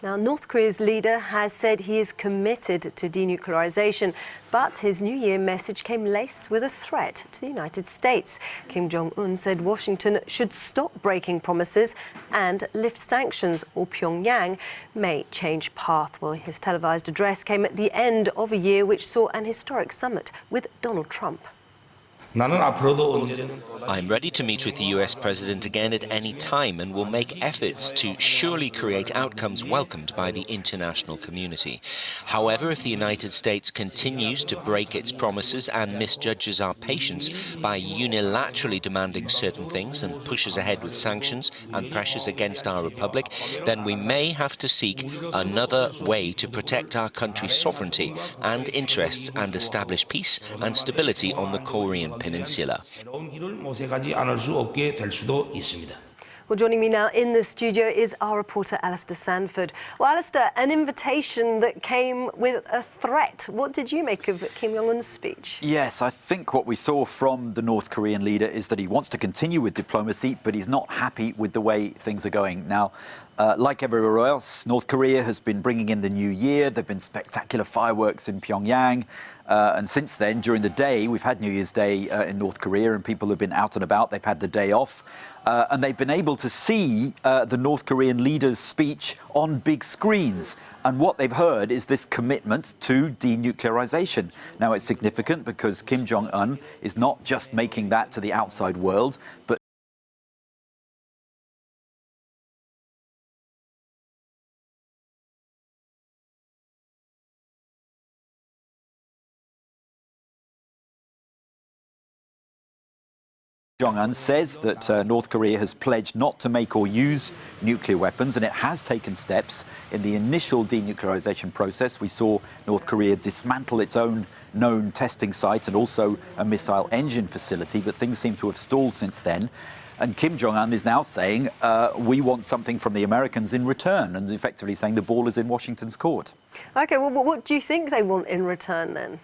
Now, North Korea's leader has said he is committed to denuclearisation, but his New Year message came laced with a threat to the United States. Kim Jong-un said Washington should stop breaking promises and lift sanctions, or Pyongyang may change path. Well, his televised address came at the end of a year which saw an historic summit with Donald Trump. I'm ready to meet with the US President again at any time and will make efforts to surely create outcomes welcomed by the international community. However, if the United States continues to break its promises and misjudges our patience by unilaterally demanding certain things and pushes ahead with sanctions and pressures against our republic, then we may have to seek another way to protect our country's sovereignty and interests and establish peace and stability on the Korean Peninsula. Well, joining me now in the studio is our reporter Alistair Sanford. Well, Alistair, an invitation that came with a threat. What did you make of Kim Jong-un's speech? Yes, I think what we saw from the North Korean leader is that he wants to continue with diplomacy, but he's not happy with the way things are going. Now, like everywhere else, North Korea has been bringing in the new year. There have been spectacular fireworks in Pyongyang. And since then, during the day, we've had New Year's Day in North Korea, and people have been out and about. They've had the day off. And they've been able to see the North Korean leader's speech on big screens. And what they've heard is this commitment to denuclearisation. Now, it's significant because Kim Jong-un is not just making that to the outside world, but Jong-un says that North Korea has pledged not to make or use nuclear weapons, and it has taken steps. In the initial denuclearisation process, we saw North Korea dismantle its own known testing site and also a missile engine facility, but things seem to have stalled since then. And Kim Jong-un is now saying, we want something from the Americans in return, and effectively saying the ball is in Washington's court. OK, well, what do you think they want in return then?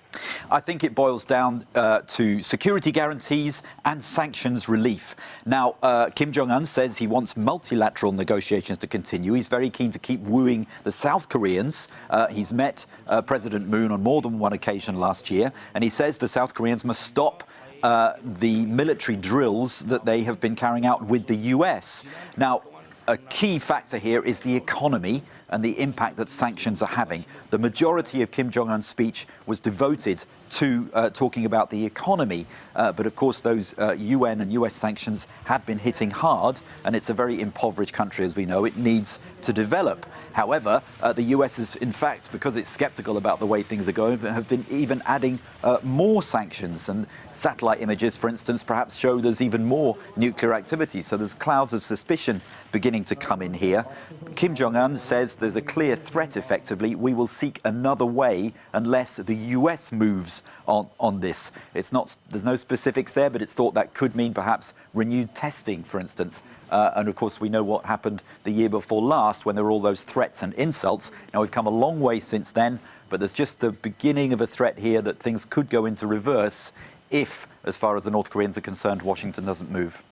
I think it boils down to security guarantees and sanctions relief. Now, Kim Jong-un says he wants multilateral negotiations to continue. He's very keen to keep wooing the South Koreans. He's met President Moon on more than one occasion last year, and he says the South Koreans must stop the military drills that they have been carrying out with the US. Now, a key factor here is the economy and the impact that sanctions are having. The majority of Kim Jong-un's speech was devoted to talking about the economy. But of course, those UN and US sanctions have been hitting hard, and it's a very impoverished country, as we know. It needs to develop. However, the US is, in fact, because it's skeptical about the way things are going, have been even adding more sanctions. And satellite images, for instance, perhaps show there's even more nuclear activity. So there's clouds of suspicion beginning to come in here. Kim Jong-un says there's a clear threat, effectively. We will seek another way unless the US moves on this. There's no specifics there, but it's thought that could mean perhaps renewed testing, for instance. And of course, we know what happened the year before last when there were all those threats and insults. Now, we've come a long way since then, but there's just the beginning of a threat here that things could go into reverse if, as far as the North Koreans are concerned, Washington doesn't move.